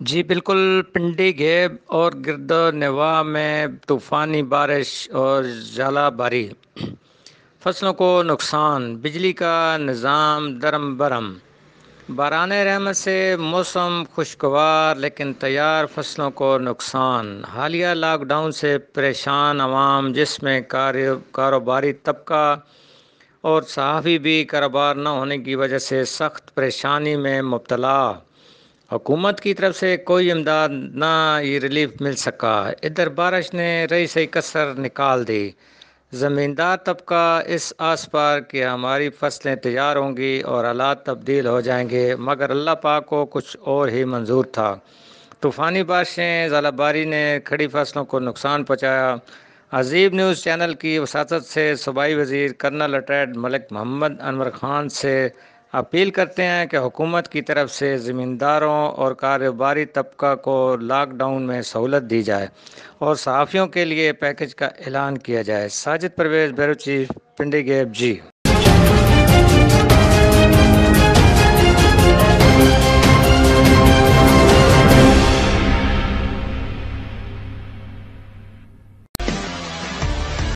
جی بالکل، پنڈی گیب اور گرد و نواح میں طوفانی بارش اور ژالہ باری، فصلوں کو نقصان، بجلی کا نظام درم برہم۔ باران رحمت سے موسم خوشگوار لیکن تیار فصلوں کو نقصان۔ حالیہ لاک ڈاؤن سے پریشان عوام، جس میں کاروباری طبقہ اور صحافی بھی کاروبار نہ ہونے کی وجہ سے سخت پریشانی میں مبتلا۔ حکومت کی طرف سے کوئی امداد نہ ہی ریلیف مل سکا۔ ادھر بارش نے رہی سہی کسر نکال دی۔ زمیندار طبقہ اس آس پار کہ ہماری فصلیں تیار ہوں گی اور حالات تبدیل ہو جائیں گے، مگر اللہ پاک کو کچھ اور ہی منظور تھا۔ طوفانی بارشیں، ژالہ باری نے کھڑی فصلوں کو نقصان پہنچایا۔ عجیب نیوز چینل کی وساطت سے صوبائی وزیر کرنل ریٹائرڈ ملک محمد انور خان سے اپیل کرتے ہیں کہ حکومت کی طرف سے زمینداروں اور کاروباری طبقہ کو لاک ڈاؤن میں سہولت دی جائے اور صحافیوں کے لیے پیکج کا اعلان کیا جائے۔ ساجد پرویز بیروچی، پنڈی گیب جی۔